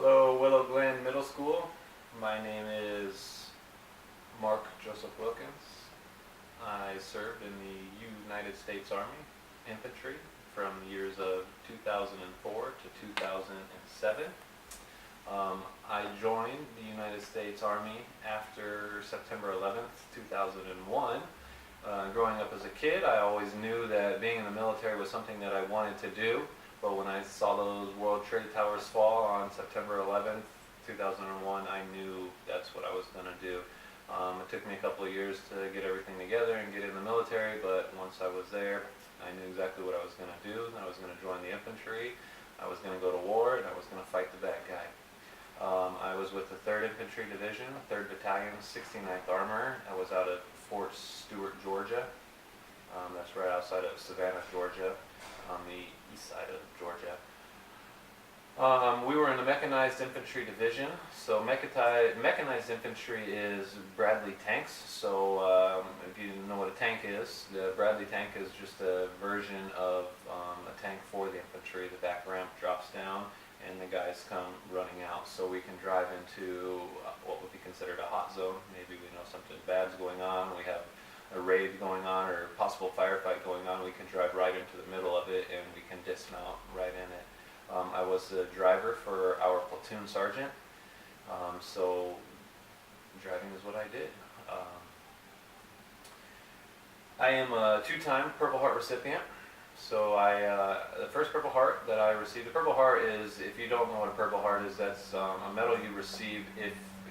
Hello, Willow Glen Middle School. My name is Mark Joseph Wilkins. I served in the United States Army Infantry from the years of 2004 to 2007. I joined the United States Army after September 11th, 2001. Growing up as a kid, I always knew that being in the military was something that I wanted to do. But when I saw those World Trade Towers fall on September 11th, 2001, I knew that's what I was going to do. It took me a couple of years to get everything together and get in the military, but once I was there, I knew exactly what I was going to do. I was going to join the infantry, I was going to go to war, and I was going to fight the bad guy. I was with the 3rd Infantry Division, 3rd Battalion, 69th Armor. I was out at Fort Stewart, Georgia. That's right outside of Savannah, Georgia, on the east side of Georgia. We were in the Mechanized Infantry Division. So mechanized infantry is Bradley tanks. So if you know what a tank is, the Bradley tank is just a version of a tank for the infantry. The back ramp drops down and the guys come running out. So we can drive into what would be considered a hot zone. Maybe we know something bad's going on. We have a raid going on or possible firefight going on. We can drive right into the middle of it and we can dismount right in it. I was the driver for our platoon sergeant, so driving is what I did. I am a 2-time Purple Heart recipient. So the first Purple Heart that I received, the Purple Heart is, if you don't know what a Purple Heart is, that's a medal you receive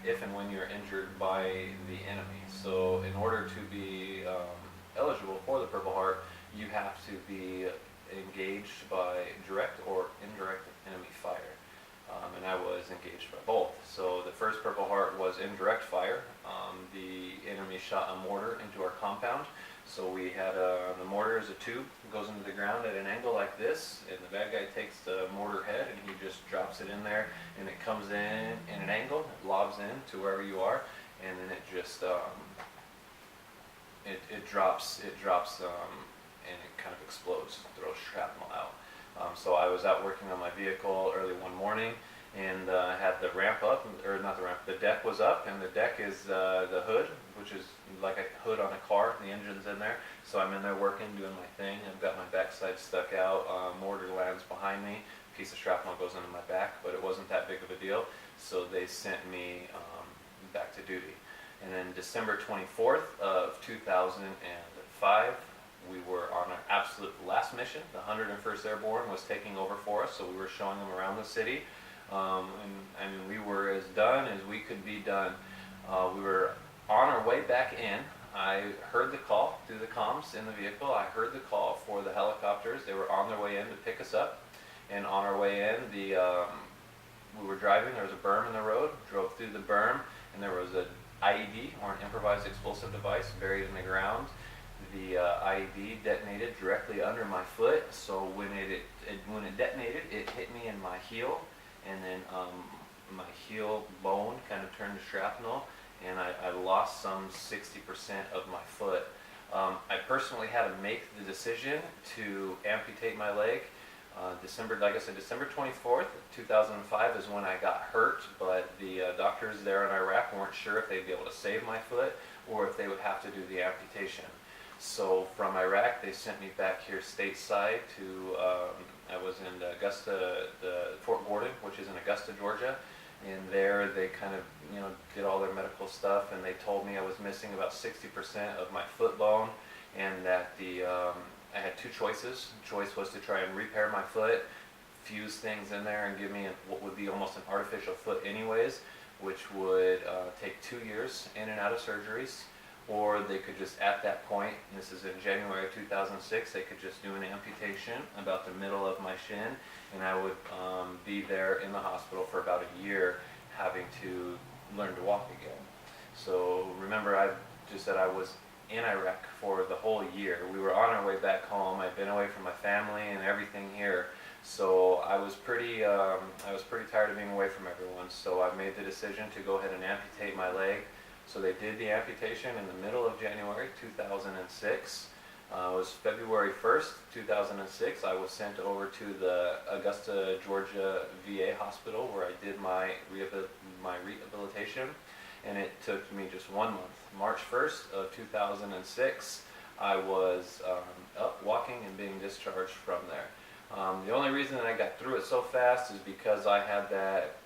if and when you're injured by the enemy. So in order to be eligible for the Purple Heart, you have to be engaged by direct or indirect enemy fire. And I was engaged by both. So the first Purple Heart was indirect fire. The enemy shot a mortar into our compound. So we had the mortar is a tube, goes into the ground at an angle like this, and the bad guy takes the mortar head and he just drops it in there, and it comes in an angle, it lobs in to wherever you are, and then it just it drops and it kind of explodes, throws shrapnel out. So I was out working on my vehicle early one morning, and had the ramp up, or not the ramp, the deck was up, and the deck is the hood, which is like a hood on a car. The engine's in there, so I'm in there working, doing my thing. I've got my backside stuck out, mortar lands behind me, piece of shrapnel goes into my back, but it wasn't that big of a deal, so they sent me back to duty. And then December 24th of 2005, we were on our absolute last mission. The 101st Airborne was taking over for us, so we were showing them around the city. And we were as done as we could be done. We were on our way back in. I heard the call through the comms in the vehicle. I heard the call for the helicopters. They were on their way in to pick us up. And on our way in, we were driving. There was a berm in the road. Drove through the berm, and there was an IED, or an improvised explosive device, buried in the ground. The IED detonated directly under my foot. So when it detonated, it hit me in my heel. And then my heel bone kind of turned to shrapnel, and I lost some 60% of my foot. I personally had to make the decision to amputate my leg. December 24th, 2005 is when I got hurt, but the doctors there in Iraq weren't sure if they'd be able to save my foot or if they would have to do the amputation. So from Iraq, they sent me back here stateside to, I was in Augusta, Fort Gordon, which is in Augusta, Georgia. And there they kind of, did all their medical stuff, and they told me I was missing about 60% of my foot bone, and that I had 2 choices. The choice was to try and repair my foot, fuse things in there, and give me what would be almost an artificial foot anyways, which would take 2 years in and out of surgeries. Or they could just, at that point, and this is in January of 2006, they could just do an amputation about the middle of my shin, and I would be there in the hospital for about a year, having to learn to walk again. So remember, I just said I was in Iraq for the whole year. We were on our way back home. I'd been away from my family and everything here. So I was pretty tired of being away from everyone. So I made the decision to go ahead and amputate my leg. So they did the amputation in the middle of January 2006. It was February 1st, 2006. I was sent over to the Augusta, Georgia VA hospital where I did my rehabilitation, and it took me just 1 month. March 1st of 2006, I was up walking and being discharged from there. The only reason that I got through it so fast is because I had that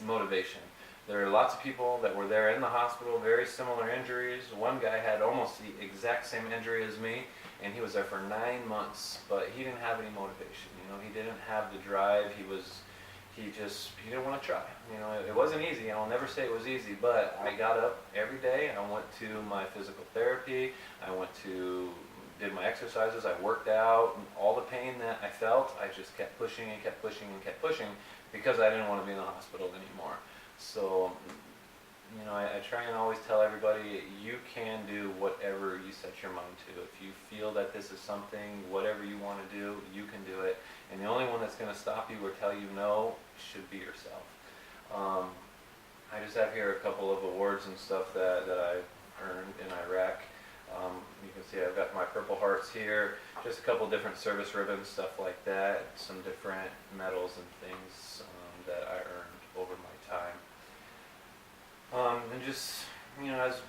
motivation. There are lots of people that were there in the hospital, very similar injuries. One guy had almost the exact same injury as me, and he was there for 9 months, but he didn't have any motivation. He didn't have the drive. He didn't want to try. It wasn't easy. I'll never say it was easy, but I got up every day. I went to my physical therapy. Did my exercises. I worked out. All the pain that I felt, I just kept pushing and kept pushing and kept pushing because I didn't want to be in the hospital anymore. So, I try and always tell everybody, you can do whatever you set your mind to. If you feel that this is something, whatever you want to do, you can do it. And the only one that's going to stop you or tell you no should be yourself. I just have here a couple of awards and stuff that I earned in Iraq. You can see I've got my Purple Hearts here, just a couple different service ribbons, stuff like that, some different medals and things that I earned over my time. And just, as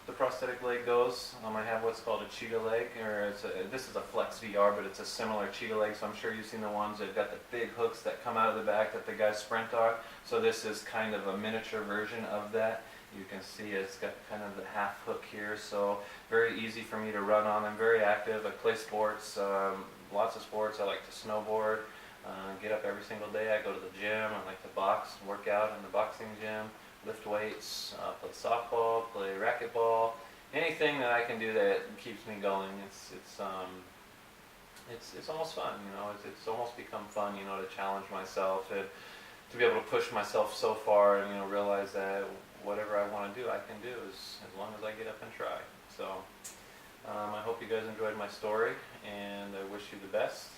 the prosthetic leg goes, I have what's called a cheetah leg, or this is a Flex VR, but it's a similar cheetah leg, so I'm sure you've seen the ones that have got the big hooks that come out of the back that the guys sprint on. So this is kind of a miniature version of that. You can see it's got kind of the half hook here, so very easy for me to run on. I'm very active. I play sports, lots of sports. I like to snowboard, get up every single day. I go to the gym. I like to box, work out in the boxing gym, lift weights, play softball, play racquetball, anything that I can do that keeps me going. It's almost fun, It's almost become fun, to challenge myself and to be able to push myself so far and realize that whatever I want to do, I can do as long as I get up and try. So I hope you guys enjoyed my story, and I wish you the best.